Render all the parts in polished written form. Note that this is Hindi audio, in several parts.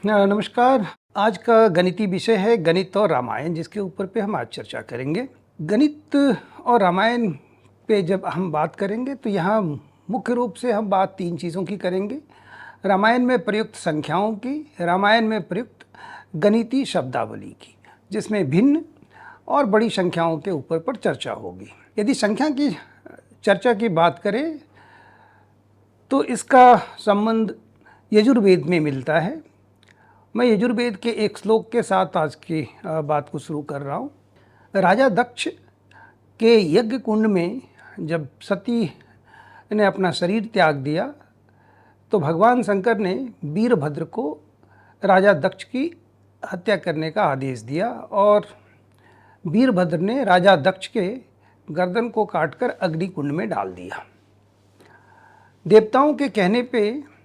नमस्कार। आज का गणितीय विषय है गणित और रामायण, जिसके ऊपर पे हम आज चर्चा करेंगे। गणित और रामायण पे जब हम बात करेंगे तो यहाँ मुख्य रूप से हम बात तीन चीज़ों की करेंगे। रामायण में प्रयुक्त संख्याओं की, रामायण में प्रयुक्त गणितीय शब्दावली की, जिसमें भिन्न और बड़ी संख्याओं के ऊपर पर चर्चा होगी। यदि संख्या की चर्चा की बात करें तो इसका संबंध यजुर्वेद में मिलता है। मैं यजुर्वेद के एक श्लोक के साथ आज की बात को शुरू कर रहा हूँ। राजा दक्ष के यज्ञ कुंड में जब सती ने अपना शरीर त्याग दिया तो भगवान शंकर ने वीरभद्र को राजा दक्ष की हत्या करने का आदेश दिया और वीरभद्र ने राजा दक्ष के गर्दन को काटकर अग्निकुंड में डाल दिया। देवताओं के कहने पे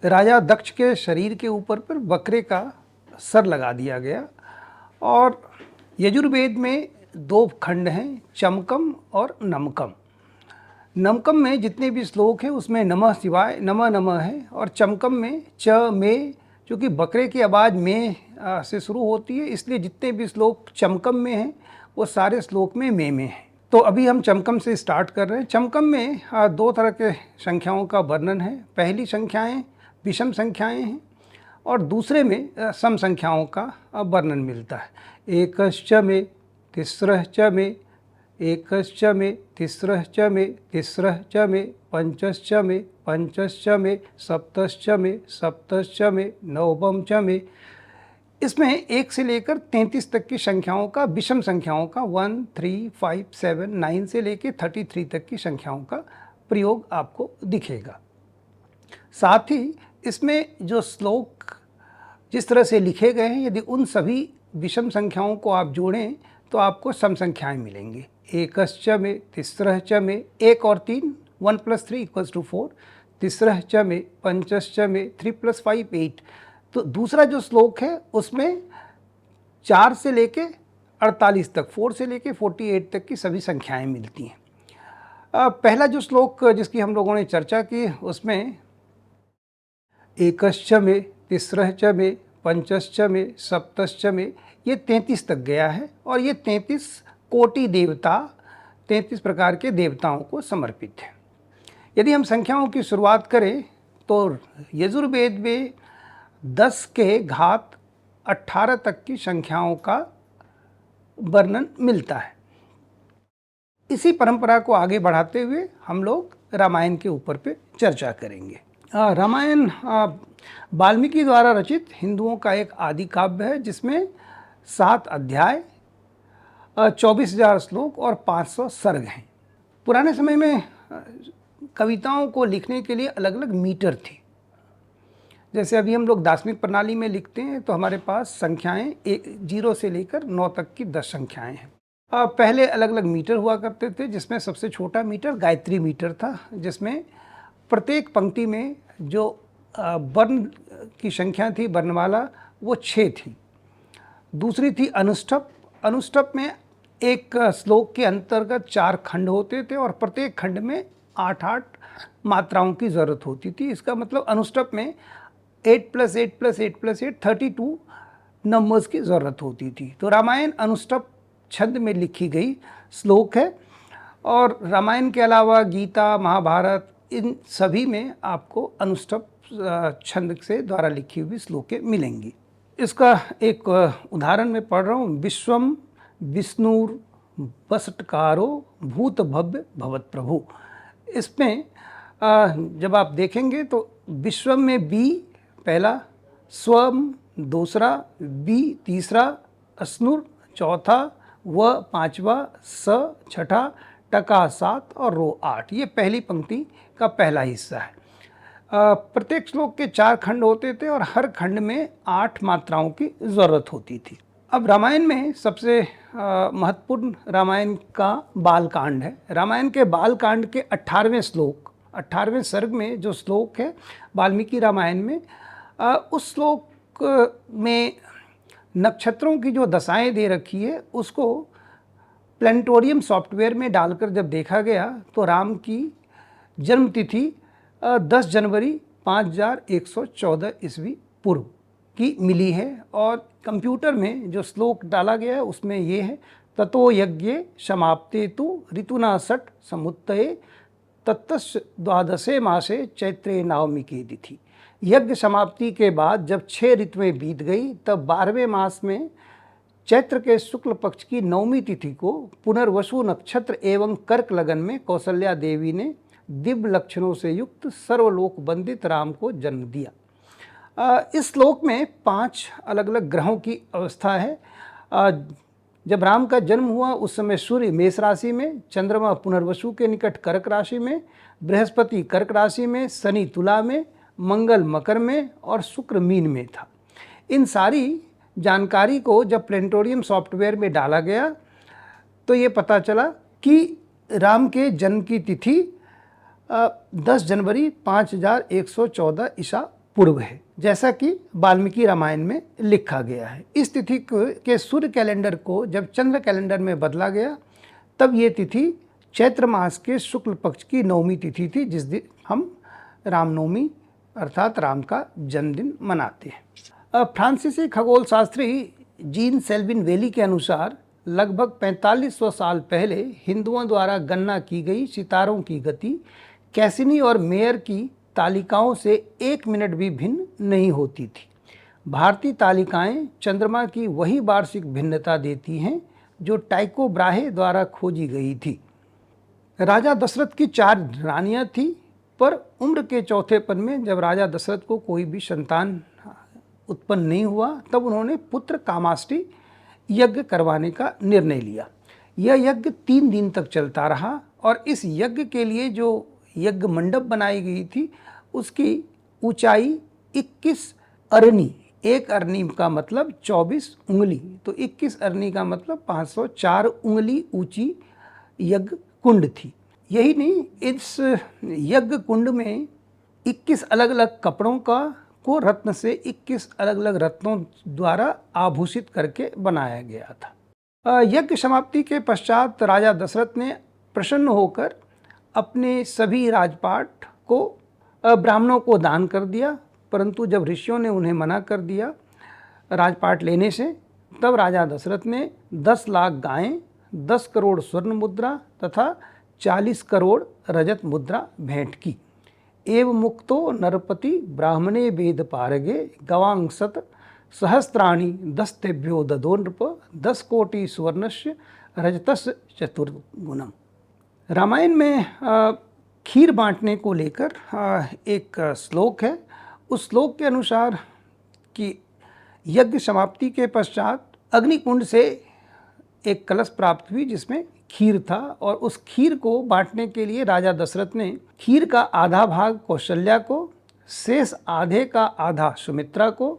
राजा दक्ष के शरीर के ऊपर पर बकरे का सर लगा दिया गया। और यजुर्वेद में दो खंड हैं, चमकम और नमकम। नमकम में जितने भी श्लोक हैं उसमें नमः शिवाय नमः नमः है, और चमकम में च में, चूँकि बकरे की आवाज़ में से शुरू होती है, इसलिए जितने भी श्लोक चमकम में हैं वो सारे श्लोक में हैं। तो अभी हम चमकम से स्टार्ट कर रहे हैं। चमकम में दो तरह के संख्याओं का वर्णन है। पहली संख्याएं विषम संख्याएं हैं और दूसरे में सम संख्याओं का वर्णन मिलता है। एकश्च में, तिस्रः च में, एकश्च में, तिस्रः च में, तिस्रः च में, पंचश्च में, पंचश्च में, सप्तश्च में, सप्तश्च में, नवम च में। इसमें 1 से लेकर 33 तक की संख्याओं का, विषम संख्याओं का 1, 3, 5, 7, 9 से लेकर 33 तक की संख्याओं का प्रयोग आपको दिखेगा। साथ ही इसमें जो श्लोक जिस तरह से लिखे गए हैं, यदि उन सभी विषम संख्याओं को आप जोड़ें तो आपको सम संख्याएँ मिलेंगी। एकश्च में, तिस्रः च में, 1 और 3, 1 + 3 = 4, तिस्रः च में, पंचश्च में, 3 + 5 8। तो दूसरा जो श्लोक है उसमें 4 से लेके 48 तक, 4 से लेके 48 तक की सभी संख्याएँ मिलती हैं। पहला जो श्लोक जिसकी हम लोगों ने चर्चा की उसमें एकश्च में, तिस्रः च में, पंचश्च में, सप्तश्च में, ये 33 तक गया है और ये 33 कोटि देवता, 33 प्रकार के देवताओं को समर्पित है। यदि हम संख्याओं की शुरुआत करें तो यजुर्वेद में 10 के घात 18 तक की संख्याओं का वर्णन मिलता है। इसी परंपरा को आगे बढ़ाते हुए हम लोग रामायण के ऊपर पे चर्चा करेंगे। रामायण वाल्मीकि द्वारा रचित हिंदुओं का एक आदि काव्य है, जिसमें 7 अध्याय, 24,000 श्लोक और 500 सर्ग हैं। पुराने समय में कविताओं को लिखने के लिए अलग अलग मीटर थी। जैसे अभी हम लोग दार्शनिक प्रणाली में लिखते हैं तो हमारे पास संख्याएं 0 से लेकर 9 तक की 10 संख्याएं हैं। पहले अलग अलग मीटर हुआ करते थे, जिसमें सबसे छोटा मीटर गायत्री मीटर था, जिसमें प्रत्येक पंक्ति में जो वर्ण की संख्या थी, वर्णमाला, वो 6 थी। दूसरी थी अनुष्टप। अनुष्टप में एक श्लोक के अंतर्गत 4 खंड होते थे और प्रत्येक खंड में 8-8 मात्राओं की ज़रूरत होती थी। इसका मतलब अनुष्टप में 8 + 8 + 8 + 8 32 नंबर्स की ज़रूरत होती थी। तो रामायण अनुष्टप छंद में लिखी गई श्लोक है, और रामायण के अलावा गीता, महाभारत, इन सभी में आपको अनुष्टप छंद से द्वारा लिखी हुई श्लोकें मिलेंगी। इसका एक उदाहरण मैं पढ़ रहा हूँ। विश्वम विष्णुर वसटकारो भूत भव्य भवत प्रभु। इसमें जब आप देखेंगे तो विश्वम में बी पहला, स्वम दूसरा, बी तीसरा, अस्नुर चौथा, व पांचवा, स छठा, टका 7 और रो 8। ये पहली पंक्ति का पहला हिस्सा है। प्रत्येक श्लोक के 4 खंड होते थे और हर खंड में 8 मात्राओं की ज़रूरत होती थी। अब रामायण में सबसे महत्वपूर्ण रामायण का बालकांड है। रामायण के बालकांड के 18वें श्लोक, 18वें सर्ग में जो श्लोक है वाल्मीकि रामायण में, उस श्लोक में नक्षत्रों की जो दशाएं दे रखी है उसको प्लानिटोरियम सॉफ्टवेयर में डालकर जब देखा गया तो राम की जन्म तिथि 10 जनवरी 5114 ईस्वी पूर्व की मिली है। और कंप्यूटर में जो श्लोक डाला गया है उसमें ये है, ततो यज्ञे समाप्ते तु ऋतुना षट् समुत्तये तत्तस्य द्वादशे मासे चैत्रे नवमी की तिथि। यज्ञ समाप्ति के बाद जब 6 ऋतुएं बीत गई तब 12वें मास में चैत्र के शुक्ल पक्ष की 9वीं तिथि को पुनर्वसु नक्षत्र एवं कर्क लगन में कौशल्या देवी ने दिव्य लक्षणों से युक्त सर्वलोक वंदित राम को जन्म दिया। इस श्लोक में 5 अलग अलग ग्रहों की अवस्था है। जब राम का जन्म हुआ उस समय सूर्य मेष राशि में, चंद्रमा पुनर्वसु के निकट कर्क राशि में, बृहस्पति कर्क राशि में, शनि तुला में, मंगल मकर में और शुक्र मीन में था। इन सारी जानकारी को जब प्लेनेटोरियम सॉफ्टवेयर में डाला गया तो ये पता चला कि राम के जन्म की तिथि 10 जनवरी 5114 ईसा पूर्व है, जैसा कि वाल्मीकि रामायण में लिखा गया है। इस तिथि के सूर्य कैलेंडर को जब चंद्र कैलेंडर में बदला गया तब ये तिथि चैत्र मास के शुक्ल पक्ष की 9वीं तिथि थी, जिस दिन हम रामनवमी अर्थात राम का जन्मदिन मनाते हैं। फ्रांसीसी खगोल शास्त्री जीन सेल्विन वेली के अनुसार लगभग 4500 साल पहले हिंदुओं द्वारा गणना की गई सितारों की गति कैसिनी और मेयर की तालिकाओं से 1 मिनट भी भिन्न नहीं होती थी। भारतीय तालिकाएं चंद्रमा की वही वार्षिक भिन्नता देती हैं जो टाइको ब्राहे द्वारा खोजी गई थी। राजा दशरथ की 4 रानियां थीं, पर उम्र के चौथेपन में जब राजा दशरथ को कोई भी संतान उत्पन्न नहीं हुआ तब उन्होंने पुत्र कामाष्टि यज्ञ करवाने का निर्णय लिया। यह यज्ञ 3 दिन तक चलता रहा और इस यज्ञ के लिए जो यज्ञ मंडप बनाई गई थी उसकी ऊंचाई 21 अरनी, 1 अरनी का मतलब 24 उंगली, तो 21 अरनी का मतलब 504 उंगली ऊंची यज्ञ कुंड थी। यही नहीं, इस यज्ञ कुंड में 21 अलग अलग कपड़ों को रत्न से 21 अलग अलग रत्नों द्वारा आभूषित करके बनाया गया था। यज्ञ समाप्ति के पश्चात राजा दशरथ ने प्रसन्न होकर अपने सभी राजपाट को ब्राह्मणों को दान कर दिया, परंतु जब ऋषियों ने उन्हें मना कर दिया राजपाट लेने से, तब राजा दशरथ ने 10 लाख गायें, 10 करोड़ स्वर्ण मुद्रा तथा 40 करोड़ रजत मुद्रा भेंट की। एव मुक्तो नरपति ब्राह्मणे वेद पारगे गवांसत सहस्त्राणि 10 तेभ्यो ददो नृप 10 कोटि सुवर्णस्य रजतस्य चतुर्गुणम। रामायण में खीर बांटने को लेकर एक श्लोक है। उस श्लोक के अनुसार कि यज्ञ समाप्ति के पश्चात अग्निकुंड से एक कलश प्राप्त हुई जिसमें खीर था, और उस खीर को बांटने के लिए राजा दशरथ ने खीर का आधा भाग कौशल्या को, शेष आधे का आधा सुमित्रा को,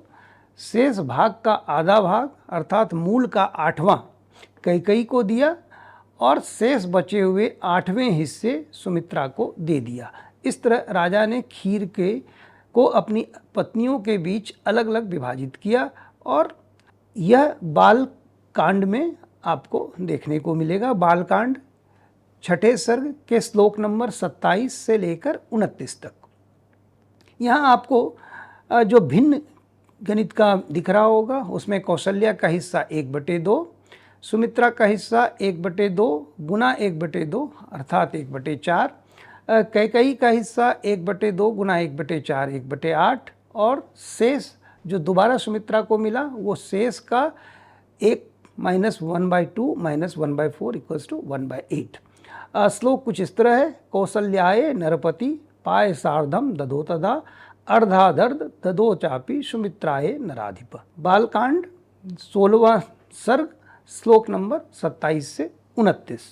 शेष भाग का आधा भाग अर्थात मूल का 8वां कैकेयी को दिया और शेष बचे हुए 8वें हिस्से सुमित्रा को दे दिया। इस तरह राजा ने खीर को अपनी पत्नियों के बीच अलग अलग विभाजित किया और यह बाल कांड में आपको देखने को मिलेगा। बालकांड 6ठे सर्ग के श्लोक नंबर 27 से लेकर 29 तक। यहाँ आपको जो भिन्न गणित का दिख रहा होगा उसमें कौशल्या का हिस्सा 1/2, सुमित्रा का हिस्सा 1/2 गुना 1/2 अर्थात 1/4, कैकेयी का हिस्सा 1/2 गुना 1/4 1/8 और शेष जो दोबारा सुमित्रा को मिला वो शेष का 1 -1/2 -1/4 = 1/8। श्लोक कुछ इस तरह है। कौशल्याये नरपति पाय सार्धम ददो तदा अर्धादर्ध ददो चापी सुमित्राये नराधिप। बालकांड 16वां सर्ग श्लोक नंबर 27 से 29।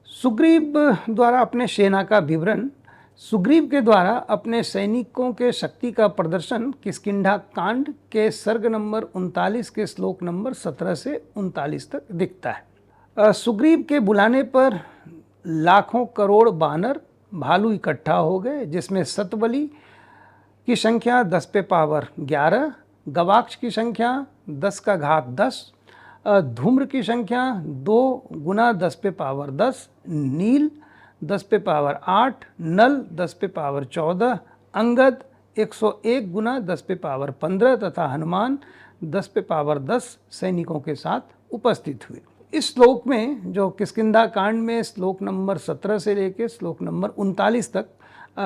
सुग्रीव द्वारा अपने सेना का विवरण। सुग्रीव के द्वारा अपने सैनिकों के शक्ति का प्रदर्शन किष्किंधा कांड के सर्ग नंबर 39 के श्लोक नंबर 17 से 39 तक दिखता है। सुग्रीव के बुलाने पर लाखों करोड़ बानर भालू इकट्ठा हो गए, जिसमें सतबली की संख्या 10 पे पावर 11, गवाक्ष की संख्या 10 का घात 10, धूम्र की संख्या 2 गुना 10 पे पावर 10, नील 10 पे पावर 8, नल 10 पे पावर 14, अंगद 101 गुना 10 पे पावर 15 तथा हनुमान 10 पे पावर 10 सैनिकों के साथ उपस्थित हुए। इस श्लोक में जो किष्किंधा कांड में श्लोक नंबर 17 से लेकर श्लोक नंबर 39 तक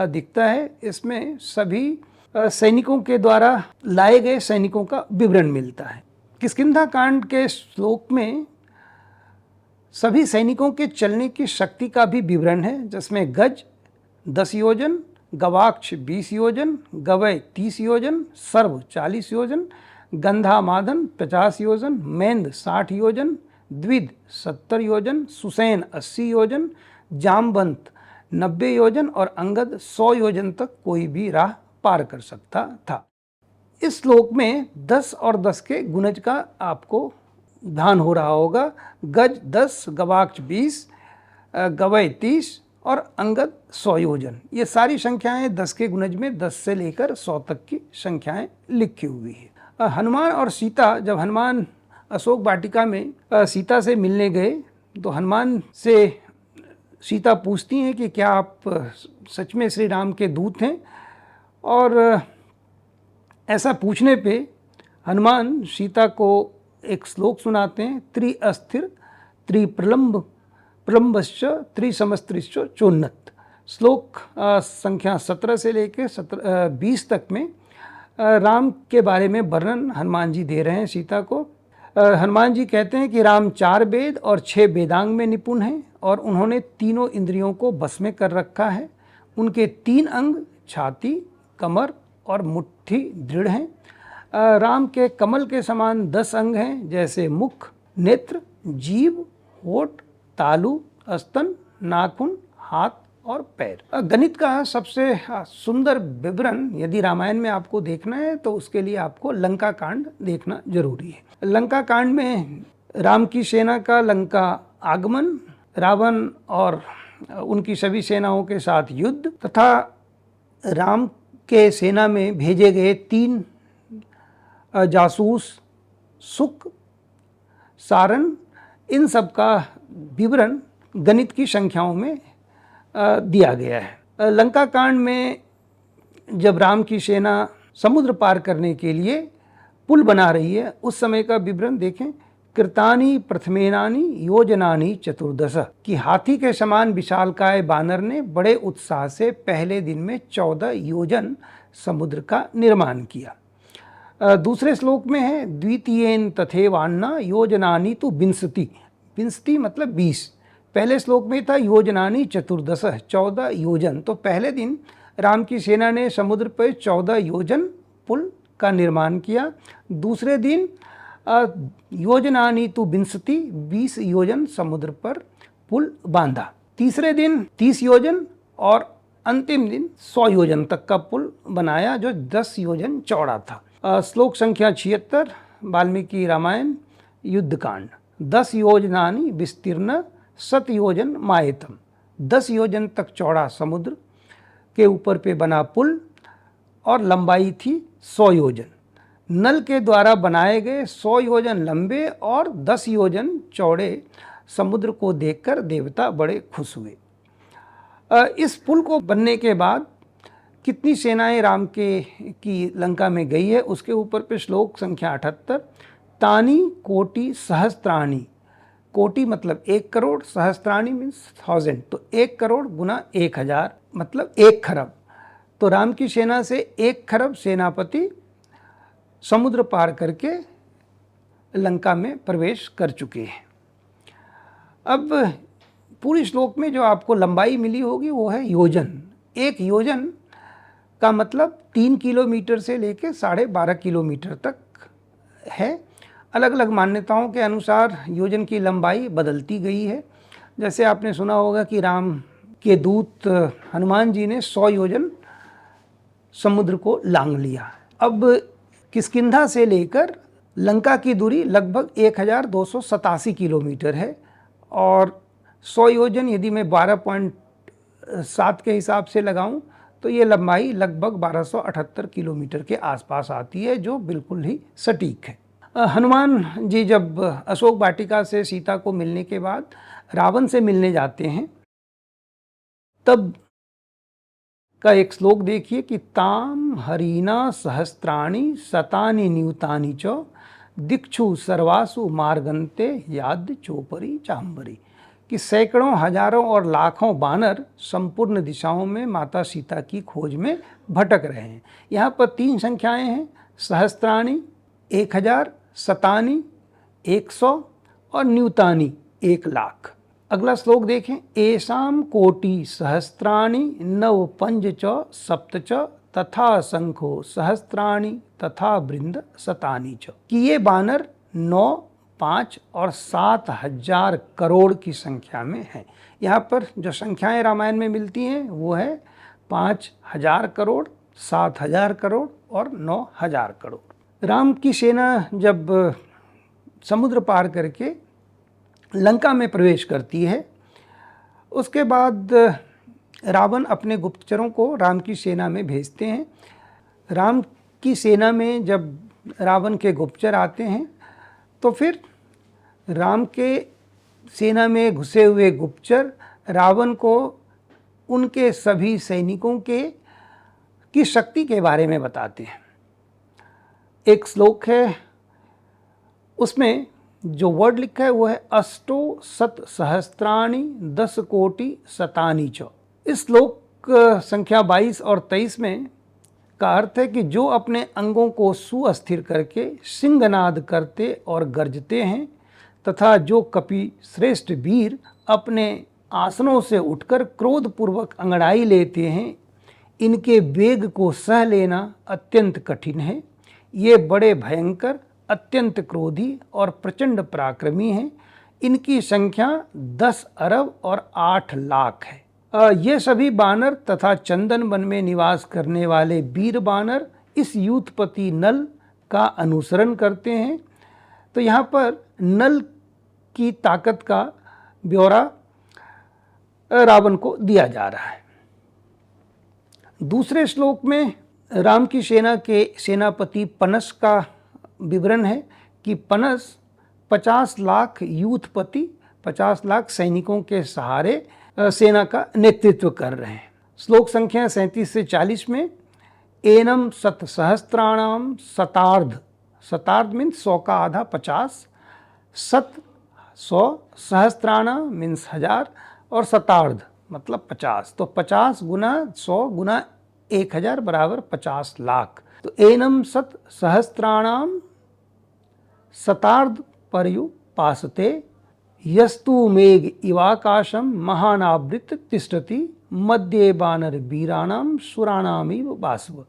दिखता है, इसमें सभी सैनिकों के द्वारा लाए गए सैनिकों का विवरण मिलता है। किष्किंधा कांड के श्लोक में सभी सैनिकों के चलने की शक्ति का भी विवरण है, जिसमें गज 10 योजन, गवाक्ष 20 योजन, गवय 30 योजन, सर्व 40 योजन, गंधामादन 50 योजन, मेंद 60 योजन, द्विद 70 योजन, सुसैन 80 योजन, जामवंत 90 योजन और अंगद 100 योजन तक कोई भी राह पार कर सकता था। इस श्लोक में 10 और 10 के गुणज का आपको ध्यान हो रहा होगा। गज 10, गवाक्ष 20, गवय 30 और अंगद 100 योजन। ये सारी संख्याएं 10 के गुणज में 10 से लेकर 100 तक की संख्याएं लिखी हुई है। हनुमान और सीता, जब हनुमान अशोक वाटिका में सीता से मिलने गए तो हनुमान से सीता पूछती हैं कि क्या आप सच में श्री राम के दूत हैं, और ऐसा पूछने पे हनुमान सीता को एक श्लोक सुनाते हैं, त्रिअस्थिर त्रिप्रलम्ब प्रलम्बश्च त्रिसमस्त्रिश्च चोन्नत। श्लोक संख्या 17 से लेकर 20 तक में राम के बारे में वर्णन हनुमान जी दे रहे हैं सीता को। हनुमान जी कहते हैं कि राम 4 वेद और 6 वेदांग में निपुण हैं और उन्होंने तीनों इंद्रियों को बस में कर रखा है। उनके 3 अंग छाती, कमर और मुट्ठी दृढ़ हैं। राम के कमल के समान 10 अंग हैं, जैसे मुख, नेत्र, जीभ, होठ, तालु, स्तन, नाखून, हाथ और पैर। गणित का सबसे सुंदर विवरण यदि रामायण में आपको देखना है तो उसके लिए आपको लंका कांड देखना जरूरी है। लंका कांड में राम की सेना का लंका आगमन, रावण और उनकी सभी सेनाओं के साथ युद्ध तथा राम के सेना में भेजे गए 3 जासूस, सुक, सारन, इन सब का विवरण गणित की संख्याओं में दिया गया है। लंका कांड में जब राम की सेना समुद्र पार करने के लिए पुल बना रही है, उस समय का विवरण देखें। कृतानि प्रथमेनानि योजनानि चतुर्दश, कि हाथी के समान विशालकाय बानर ने बड़े उत्साह से पहले दिन में 14 योजन समुद्र का निर्माण किया। दूसरे श्लोक में है द्वितीयेन तथैवान्ना योजनानि तु विंशति, विंशति मतलब 20। पहले श्लोक में था योजनानि चतुर्दश, 14 योजन। तो पहले दिन राम की सेना ने समुद्र पर 14 योजन पुल का निर्माण किया। दूसरे दिन योजनानि तु विंशति, 20 योजन समुद्र पर पुल बांधा। तीसरे दिन 30 योजन और अंतिम दिन 100 योजन तक का पुल बनाया, जो 10 योजन चौड़ा था। श्लोक संख्या 76 वाल्मीकि रामायण युद्धकांड। 10 योजनानि विस्तीर्ण शत योजन मायतम, 10 योजन तक चौड़ा समुद्र के ऊपर पे बना पुल और लंबाई थी 100 योजन। नल के द्वारा बनाए गए 100 योजन लंबे और 10 योजन चौड़े समुद्र को देखकर देवता बड़े खुश हुए। इस पुल को बनने के बाद कितनी सेनाएं राम की लंका में गई है, उसके ऊपर पे श्लोक संख्या 78, तानी कोटि सहस्त्राणी, कोटि मतलब 1 करोड़, सहस्त्राणी मीन्स 1000, तो 1 करोड़ गुना 1000 मतलब 1 खरब। तो राम की सेना से 1 खरब सेनापति समुद्र पार करके लंका में प्रवेश कर चुके हैं। अब पूरी श्लोक में जो आपको लंबाई मिली होगी वो है योजन। 1 योजन का मतलब 3 किलोमीटर से लेकर 12.5 किलोमीटर तक है। अलग अलग मान्यताओं के अनुसार योजन की लंबाई बदलती गई है। जैसे आपने सुना होगा कि राम के दूत हनुमान जी ने 100 योजन समुद्र को लांघ लिया। अब किष्किंधा से लेकर लंका की दूरी लगभग 1287 किलोमीटर है और 100 योजन यदि मैं 12.7 के हिसाब से लगाऊं तो ये लंबाई लगभग 1278 किलोमीटर के आसपास आती है, जो बिल्कुल ही सटीक है। हनुमान जी जब अशोक वाटिका से सीता को मिलने के बाद रावण से मिलने जाते हैं, तब का एक श्लोक देखिए कि ताम हरीना सहस्त्राणि शतानि न्यूतानि च दिक्षु सर्वासु मार्गन्ते याद चोपरी चांबरी, कि सैकड़ों हजारों और लाखों बानर संपूर्ण दिशाओं में माता सीता की खोज में भटक रहे हैं। यहाँ पर 3 संख्याएं हैं, सहस्त्राणि 1000, शतानि 100 और न्यूतानि 1,00,000। अगला श्लोक देखें, एषां कोटि सहस्त्राणि नव पंज च सप्त च तथा शंखो सहस्त्राणि तथा वृंद शतानि च, कि ये बानर 9, 5 और 7,000 करोड़ की संख्या में है। यहाँ पर जो संख्याएं रामायण में मिलती हैं वो है 5,000 करोड़, 7,000 करोड़ और 9,000 करोड़। राम की सेना जब समुद्र पार करके लंका में प्रवेश करती है, उसके बाद रावण अपने गुप्तचरों को राम की सेना में भेजते हैं। राम की सेना में जब रावण के गुप्तचर आते हैं तो फिर राम के सेना में घुसे हुए गुप्तचर रावण को उनके सभी सैनिकों की शक्ति के बारे में बताते हैं। एक श्लोक है, उसमें जो वर्ड लिखा है वो है अष्टो सत सहस्त्राणि 10 कोटि शतानि च। इस श्लोक संख्या 22 और 23 में का अर्थ है कि जो अपने अंगों को सुअस्थिर करके सिंहनाद करते और गरजते हैं तथा जो कपि श्रेष्ठ वीर अपने आसनों से उठकर क्रोधपूर्वक अंगड़ाई लेते हैं, इनके वेग को सह लेना अत्यंत कठिन है। ये बड़े भयंकर, अत्यंत क्रोधी और प्रचंड पराक्रमी हैं। इनकी संख्या 10 अरब और 8 लाख है। ये सभी बानर तथा चंदन वन में निवास करने वाले वीर बानर इस यूथपति नल का अनुसरण करते हैं। तो यहाँ पर नल की ताकत का ब्यौरा रावण को दिया जा रहा है। दूसरे श्लोक में राम की सेना के सेनापति पनस का विवरण है कि पनस 50 लाख यूथपति, 50 लाख सैनिकों के सहारे सेना का नेतृत्व कर रहे हैं। श्लोक संख्या 37 से 40 में एनम सत सहस्त्राणाम शतार्ध, शतार्ध मीन्स 100 का आधा 50, सत 100, सहस्त्राणा मीन्स 1000 और शतार्ध मतलब 50। तो 50 गुना 100 गुना 1000 बराबर 50 लाख। तो एनम सत सहस्त्राणाम शतार्ध पर्युपासते यस्तु मेघ इवाकाशम महानावृत तिष्ठति मध्य बानर वीराणाम सुराणामिव बाष्प,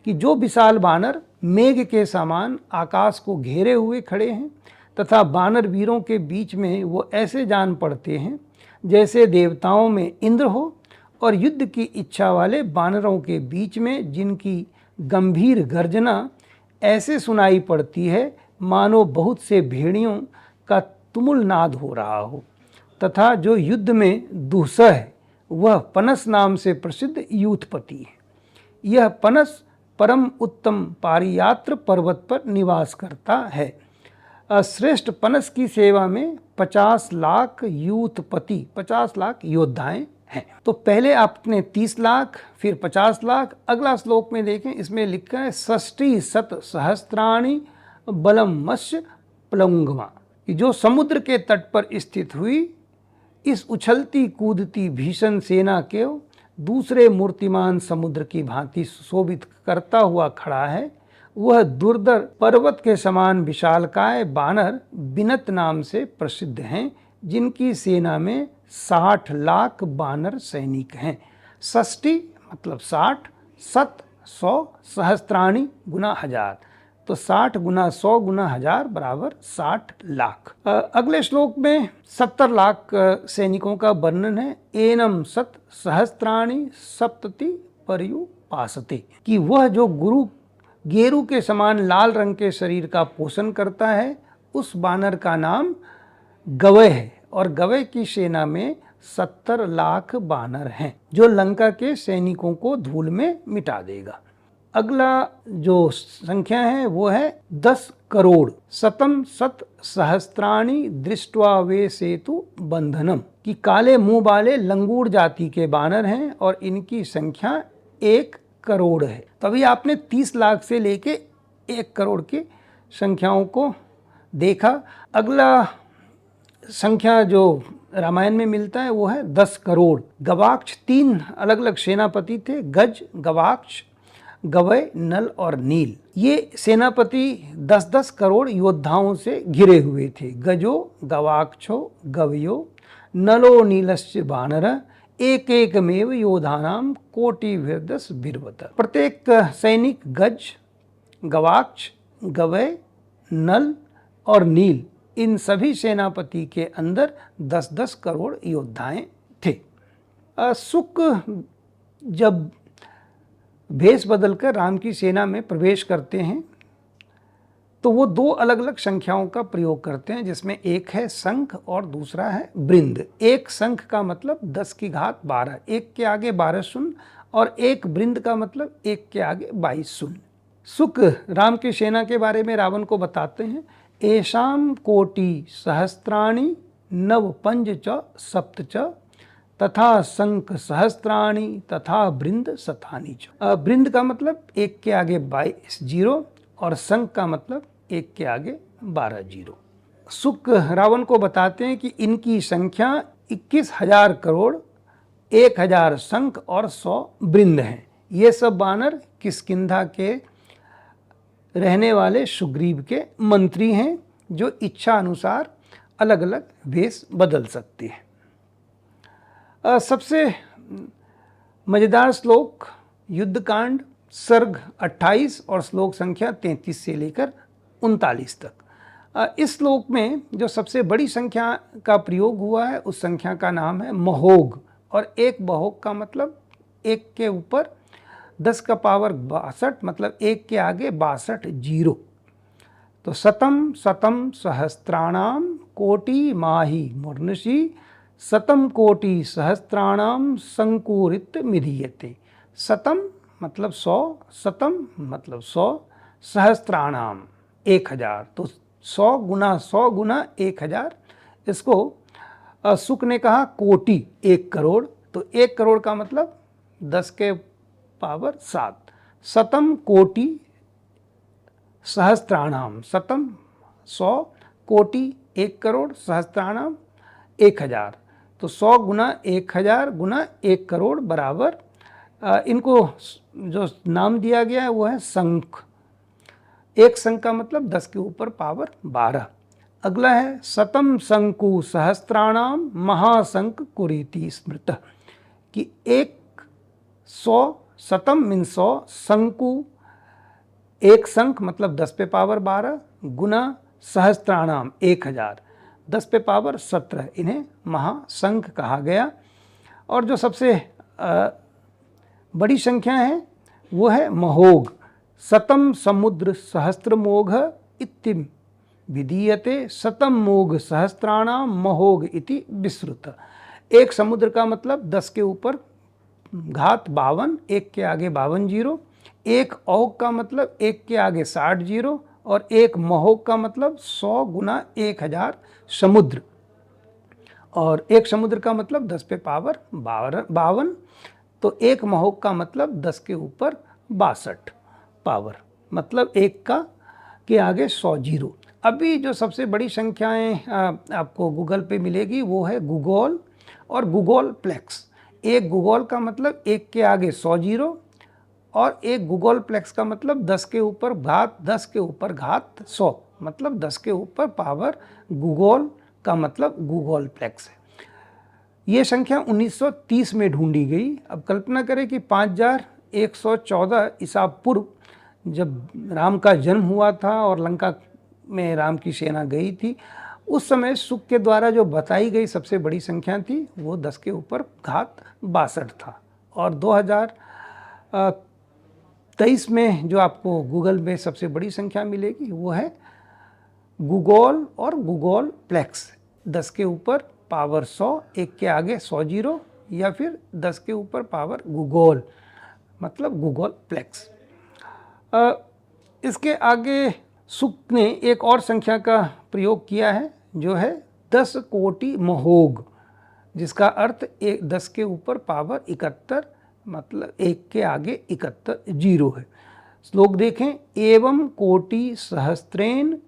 कि जो विशाल बानर मेघ के समान आकाश को घेरे हुए खड़े हैं तथा बानर वीरों के बीच में वो ऐसे जान पड़ते हैं जैसे देवताओं में इंद्र हो, और युद्ध की इच्छा वाले बानरों के बीच में जिनकी गंभीर गर्जना ऐसे सुनाई पड़ती है मानो बहुत से भेड़ियों का तुमुल नाद हो रहा हो, तथा जो युद्ध में दुस्सह है वह पनस नाम से प्रसिद्ध यूथपति है। यह पनस परम उत्तम पारियात्र पर्वत पर निवास करता है। श्रेष्ठ पनस की सेवा में 50 लाख यूथपति, 50 लाख योद्धाएं हैं। तो पहले आपने 30 लाख, फिर 50 लाख। अगला श्लोक में देखें, इसमें लिखा है षष्ठी सत सहस्त्राणि बलम मत्स्य प्लुंगमा, कि जो समुद्र के तट पर स्थित हुई इस उछलती कूदती भीषण सेना के दूसरे मूर्तिमान समुद्र की भांति सुशोभित करता हुआ खड़ा है, वह दुर्धर पर्वत के समान विशालकाय बानर बिनत नाम से प्रसिद्ध हैं, जिनकी सेना में 60 लाख बानर सैनिक हैं। षष्ठी मतलब 60, सत 100, सहस्त्राणि गुना 1000, तो 60 गुना 100 गुना 1000 बराबर 60 लाख। अगले श्लोक में 70 लाख सैनिकों का वर्णन है। एनम सत सहस्त्राणि सप्तति पर्युपासते, कि वह जो गुरु गेरू के समान लाल रंग के शरीर का पोषण करता है, उस बानर का नाम गवय है, और गवय की सेना में 70 लाख बानर हैं, जो लंका के सैनिकों को धूल में मिटा देगा। अगला जो संख्या है वो है 10 करोड़। शतम सत सहस्त्राणि दृष्ट्वा वे सेतु बंधनम, कि काले मुंह वाले लंगूर जाति के बानर हैं और इनकी संख्या 1 करोड़ है। तो अभी आपने 30 लाख से लेके 1 करोड़ की संख्याओं को देखा। अगला संख्या जो रामायण में मिलता है वो है 10 करोड़। गवाक्ष 3 अलग अलग सेनापति थे, गज, गवाक्ष, गवय, नल और नील। ये सेनापति 10-10 करोड़ योद्धाओं से घिरे हुए थे। गजो गवाक्षो गवयो नलो नीलश्च वानर एक एकमेव योधानाम कोटिभिर्दश बिर्वत। प्रत्येक सैनिक गज, गवाक्ष, गवय, नल और नील, इन सभी सेनापति के अंदर 10-10 करोड़ योद्धाएं थे। शुक जब भेष बदलकर राम की सेना में प्रवेश करते हैं तो वो 2 अलग अलग संख्याओं का प्रयोग करते हैं, जिसमें एक है शंख और दूसरा है बृंद। एक शंख का मतलब 10 की घात 12, 1 के आगे 12 शून्य, और एक बृंद का मतलब 1 के आगे 22 शून्य। शुक राम की सेना के बारे में रावण को बताते हैं, एषाम कोटि सहस्त्राणि नव पंज च सप्त च तथा शंख सहस्त्राणि तथा बृंद शतानि च। बृंद का मतलब 1 के आगे 22 जीरो और शंख का मतलब 1 के आगे 12 जीरो। शुक रावण को बताते हैं कि इनकी संख्या 21,000 करोड़, 1,000 शंख और 100 बृंद हैं। ये सब वानर किष्किंधा के रहने वाले सुग्रीव के मंत्री हैं, जो इच्छा अनुसार अलग अलग भेष बदल सकते हैं। सबसे मज़ेदार श्लोक युद्धकांड सर्ग 28 और श्लोक संख्या 33 से लेकर 39 तक। इस श्लोक में जो सबसे बड़ी संख्या का प्रयोग हुआ है उस संख्या का नाम है महोग, और एक महोग का मतलब 1 के ऊपर 10 का पावर 62, मतलब 1 के आगे 62 जीरो। तो शतम शतम सहस्त्राणाम कोटि माही मूर्णसी शतम कोटि सहस्त्राणाम संकुरित मिधीयते। शतम मतलब 100, शतम मतलब 100, सहस्त्राणाम 1000, तो 100 गुना 100 गुना 1000। इसको शुक ने कहा कोटि 1 करोड़, तो 1 करोड़ का मतलब 10 के पावर 7। शतम कोटि सहस्त्राणाम, शतम 100, कोटि 1 करोड़, सहस्त्राणाम 1000, तो 100 गुना 1000 गुना 1 करोड़ बराबर इनको जो नाम दिया गया है वो है शंख। एक शंख का मतलब 10 के ऊपर पावर 12। अगला है शतम शंकु सहस्त्राणाम महाशंख कुरीति स्मृत, कि 100 शतम मीन 100, शंकु एक शंख मतलब 10 पे पावर 12 गुना सहस्त्राणाम 1000, 10 पे पावर 17, इन्हें महाशंख कहा गया। और जो सबसे बड़ी संख्या है वो है महोग। शतम समुद्र सहस्त्र मोघ इति विधीयते शतम मोघ सहस्त्राणाम महोग इति विश्रुत। एक समुद्र का मतलब 10 के ऊपर घात 52, 1 के आगे 52 जीरो। एक औग का मतलब 1 के आगे 60 जीरो, और एक महोग का मतलब 100 गुना 1000 समुद्र, और एक समुद्र का मतलब 10 पे पावर 52, तो एक महोग का मतलब 10 के ऊपर 62 पावर, मतलब 1 का के आगे 100 जीरो। अभी जो सबसे बड़ी संख्याएं आपको गूगल पे मिलेगी वो है गूगल और गूगल प्लेक्स। एक गूगल का मतलब 1 के आगे 100 जीरो, और एक गूगल प्लेक्स का मतलब 10 के ऊपर घात 10 के ऊपर घात 100, मतलब 10 के ऊपर पावर गूगल का मतलब गूगल प्लेक्स है। ये संख्या 1930 में ढूंढी गई। अब कल्पना करें कि 5114 ईसा पूर्व जब राम का जन्म हुआ था और लंका में राम की सेना गई थी, उस समय शुक के द्वारा जो बताई गई सबसे बड़ी संख्या थी वो 10 के ऊपर घात 62 था। और 2023 में जो आपको गूगल में सबसे बड़ी संख्या मिलेगी वो है गूगल और गूगल प्लेक्स। 10 के ऊपर पावर 100, 1 के आगे 100 जीरो, या फिर 10 के ऊपर पावर गूगल मतलब गूगल प्लेक्स। इसके आगे शुक ने एक और संख्या का प्रयोग किया है जो है 10 कोटि महोग, जिसका अर्थ 10 के ऊपर पावर 71 मतलब 1 के आगे 71 जीरो है। श्लोक देखें, एवं कोटि सहस्त्रेन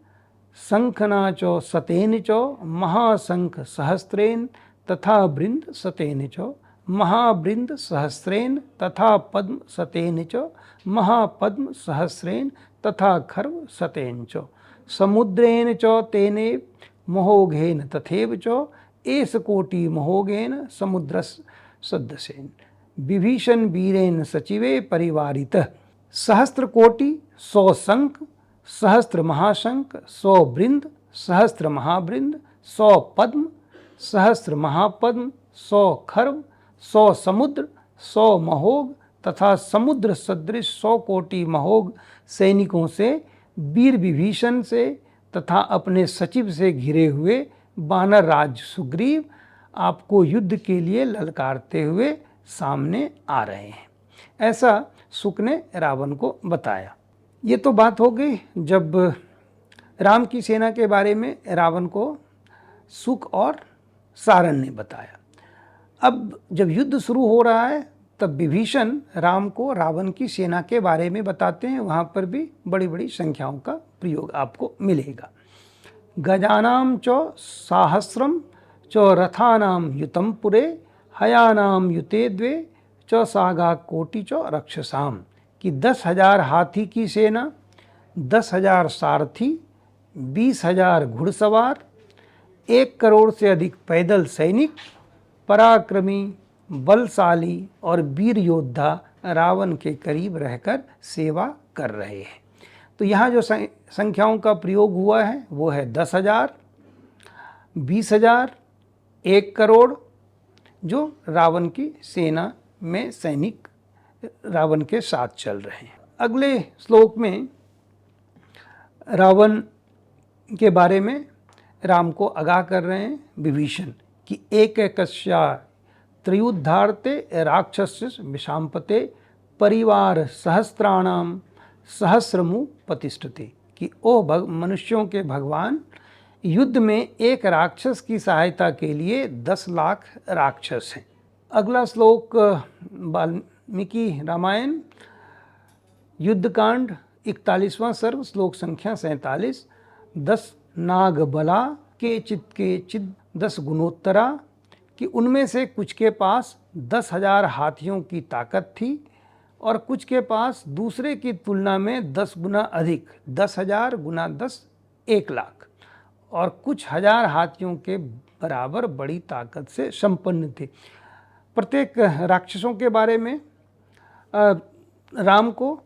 शंखना च सतेन च महाशंख सहस्त्रेन तथा वृंद सतेन च महावृंद सहस्रेन तथा पद्म सतेन च महापद्म सहस्रेन तथा खर्व सतेन च समुद्रेन च तेने महोघेन तथैव च एष कोटि महोघेन समुद्रस् सदृशेन विभीषण वीरेन सचिवे परिवारितः सहस्त्र कोटि 100 शंख सहस्त्र महाशंख 100 वृंद सहस्त्र महावृंद 100 पद्म सहस्त्र महापद्म 100 खर्व 100 समुद्र 100 महोघ तथा समुद्र सदृश 100 कोटि महोघ सैनिकों से वीर विभीषण से तथा अपने सचिव से घिरे हुए वानर राज सुग्रीव आपको युद्ध के लिए ललकारते हुए सामने आ रहे हैं। ऐसा शुक ने रावण को बताया। ये तो बात हो गई जब राम की सेना के बारे में रावण को शुक और सारन ने बताया। अब जब युद्ध शुरू हो रहा है तब विभीषण राम को रावण की सेना के बारे में बताते हैं। वहाँ पर भी बड़ी बड़ी संख्याओं का प्रयोग आपको मिलेगा। गजानाम च साहस्रम च रथानाम युतम पुरे हयानाम युते द्वे च सागा कोटि च रक्षसाम कि 10,000 हाथी की सेना, 10,000 सारथी, 20,000 घुड़सवार, 1 करोड़ से अधिक पैदल सैनिक, पराक्रमी, बलशाली और वीर योद्धा रावण के करीब रहकर सेवा कर रहे हैं। तो यहाँ जो संख्याओं का प्रयोग हुआ है वो है 10,000, 20,000, 1 करोड़ जो रावण की सेना में सैनिक रावण के साथ चल रहे हैं। अगले श्लोक में रावण के बारे में राम को आगाह कर रहे हैं विभीषण कि एकैकस्या त्रयुद्धारते राक्षस विषांपते परिवार सहस्त्राणाम सहस्रमु प्रतिष्ठते कि ओ मनुष्यों के भगवान, युद्ध में एक राक्षस की सहायता के लिए 10 लाख राक्षस हैं। अगला श्लोक वाल्मीकि रामायण युद्धकांड 41वां सर्ग श्लोक संख्या 47। 10 नाग बला के चिद 10 गुणोत्तरा कि उनमें से कुछ के पास 10,000 हाथियों की ताकत थी और कुछ के पास दूसरे की तुलना में 10 गुना अधिक, 10,000 गुना 10 1 लाख और कुछ हजार हाथियों के बराबर बड़ी ताकत से संपन्न थे। प्रत्येक राक्षसों के बारे में राम को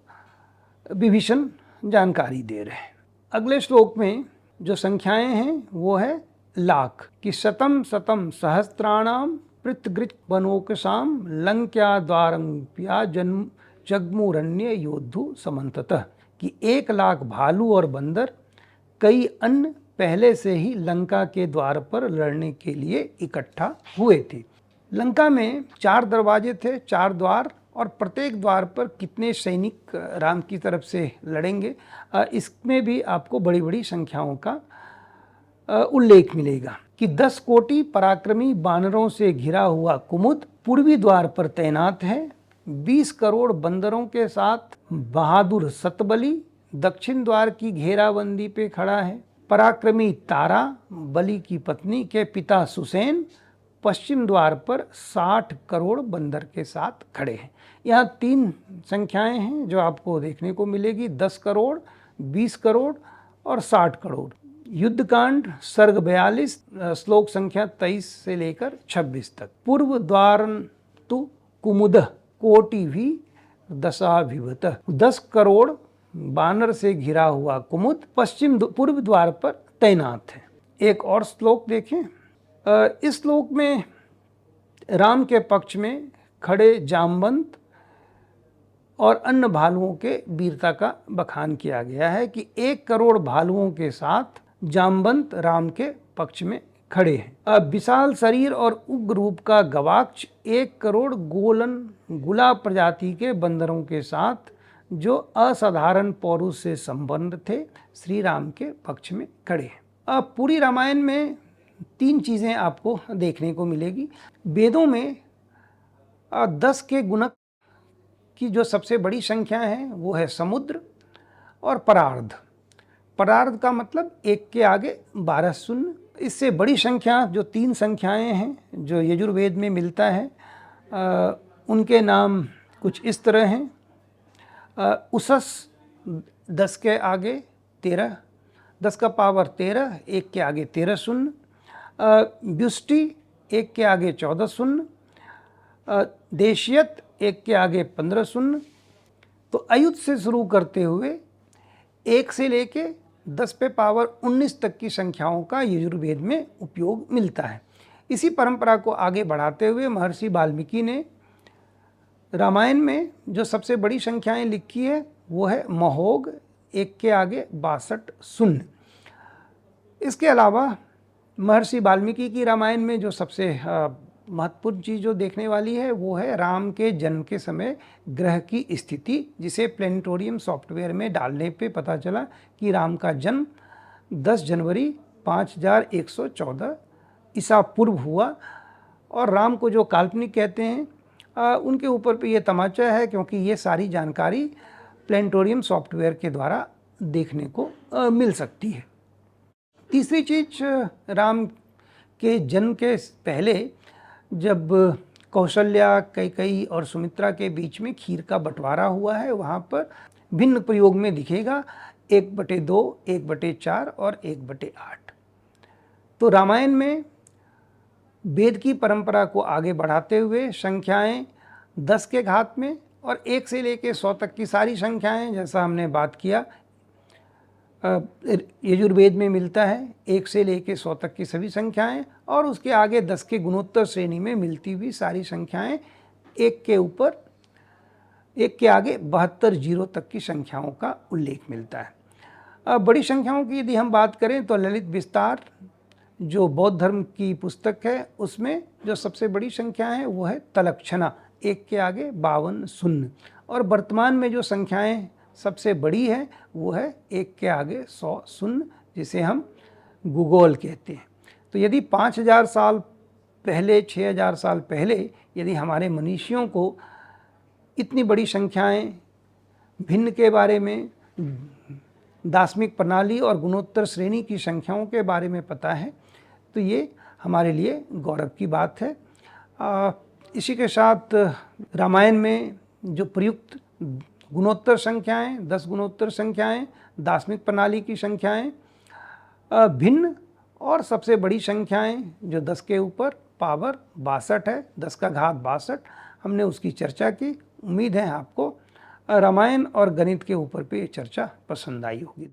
विभीषण जानकारी दे रहे हैं। अगले श्लोक में जो संख्याएं हैं वो है लाख कि शतम शतम सहस्त्राणाम पृथगृत बनोकसाम लंक्या द्वारंप्या जगमुरण्य योद्धु समन्ततः कि 1 लाख भालू और बंदर कई अन्य पहले से ही लंका के द्वार पर लड़ने के लिए इकट्ठा हुए थे। लंका में 4 दरवाजे थे, 4 द्वार, और प्रत्येक द्वार पर कितने सैनिक राम की तरफ से लड़ेंगे इसमें भी आपको बड़ी बड़ी संख्याओं का उल्लेख मिलेगा कि 10 कोटि पराक्रमी बानरों से घिरा हुआ कुमुद पूर्वी द्वार पर तैनात है। 20 करोड़ बंदरों के साथ बहादुर सतबली दक्षिण द्वार की घेराबंदी पे खड़ा है। पराक्रमी तारा बलि की पत्नी के पिता सुसेन पश्चिम द्वार पर 60 करोड़ बंदर के साथ खड़े हैं। यहाँ 3 संख्याएं हैं जो आपको देखने को मिलेगी, 10 करोड़, 20 करोड़ और 60 करोड़। युद्धकांड सर्ग 42 श्लोक संख्या 23 से लेकर 26 तक। पूर्व द्वार तु कुमुद कोटि भी दशाभिवत 10 करोड़ बानर से घिरा हुआ कुमुद पश्चिम पूर्व द्वार पर तैनात है। एक और श्लोक देखें। इस श्लोक में राम के पक्ष में खड़े जामवंत और अन्य भालुओं के वीरता का बखान किया गया है कि 1 करोड़ भालुओं के साथ जामवंत राम के पक्ष में खड़े हैं। विशाल शरीर और उग्र रूप का गवाक्ष 1 करोड़ गुला प्रजाति के बंदरों के साथ जो असाधारण पौरुष से संपन्न थे श्री राम के पक्ष में खड़े हैं। अब पूरी रामायण में 3 चीज़ें आपको देखने को मिलेगी। वेदों में 10 के गुणक की जो सबसे बड़ी संख्या है वो है समुद्र और परार्ध। परार्ध का मतलब 1 के आगे 12 शून्य। इससे बड़ी संख्या जो 3 संख्याएं हैं जो यजुर्वेद में मिलता है उनके नाम कुछ इस तरह हैं। उसस 10 के आगे 13, 10 का पावर 13, 1 के आगे 13 शून्य। व्युष्टि 1 के आगे 14 शून्य। देशियत 1 के आगे 15 शून्य। तो अयुत से शुरू करते हुए 1 से लेके 10 पे पावर 19 तक की संख्याओं का यजुर्वेद में उपयोग मिलता है। इसी परंपरा को आगे बढ़ाते हुए महर्षि वाल्मीकि ने रामायण में जो सबसे बड़ी संख्याएं लिखी है वो है महोघ 1 के आगे 62 शून्य। इसके अलावा महर्षि वाल्मीकि की रामायण में जो सबसे महत्वपूर्ण चीज़ जो देखने वाली है वो है राम के जन्म के समय ग्रह की स्थिति, जिसे प्लेनेटोरियम सॉफ्टवेयर में डालने पे पता चला कि राम का जन्म 10 जनवरी 5114 ईसा पूर्व हुआ। और राम को जो काल्पनिक कहते हैं उनके ऊपर पे ये तमाचा है, क्योंकि ये सारी जानकारी प्लेनेटोरियम सॉफ्टवेयर के द्वारा देखने को मिल सकती है। तीसरी चीज़, राम के जन्म के पहले जब कौशल्या, कैकेयी और सुमित्रा के बीच में खीर का बंटवारा हुआ है, वहाँ पर भिन्न प्रयोग में दिखेगा 1/2, 1/4 और 1/8। तो रामायण में वेद की परंपरा को आगे बढ़ाते हुए संख्याएं 10 के घात में और 1 से लेकर 100 तक की सारी संख्याएं, जैसा हमने बात किया, यजुर्वेद में मिलता है 1 से लेकर 100 तक की सभी संख्याएं, और उसके आगे 10 के गुणोत्तर श्रेणी में मिलती हुई सारी संख्याएं 1 के ऊपर 1 के आगे 72 जीरो तक की संख्याओं का उल्लेख मिलता है। अब बड़ी संख्याओं की यदि हम बात करें तो ललित विस्तार जो बौद्ध धर्म की पुस्तक है उसमें जो सबसे बड़ी संख्या है वो है तलक्षणा 1 के आगे 52 शून्य। और वर्तमान में जो संख्याएं सबसे बड़ी है वो है 1 के आगे 100 शून्य, जिसे हम भूगोल कहते हैं। तो यदि 5000 साल पहले, 6000 साल पहले यदि हमारे मनीषियों को इतनी बड़ी संख्याएं, भिन्न के बारे में, दार्शनिक प्रणाली और गुणोत्तर श्रेणी की संख्याओं के बारे में पता है, तो ये हमारे लिए गौरव की बात है। इसी के साथ रामायण में जो प्रयुक्त गुणोत्तर संख्याएं, 10 गुणोत्तर संख्याएं, दार्शनिक प्रणाली की संख्याएं, भिन्न और सबसे बड़ी संख्याएं जो 10 के ऊपर पावर 62 है, 10 का घात 62, हमने उसकी चर्चा की। उम्मीद है आपको रामायण और गणित के ऊपर पे ये चर्चा पसंद आई होगी।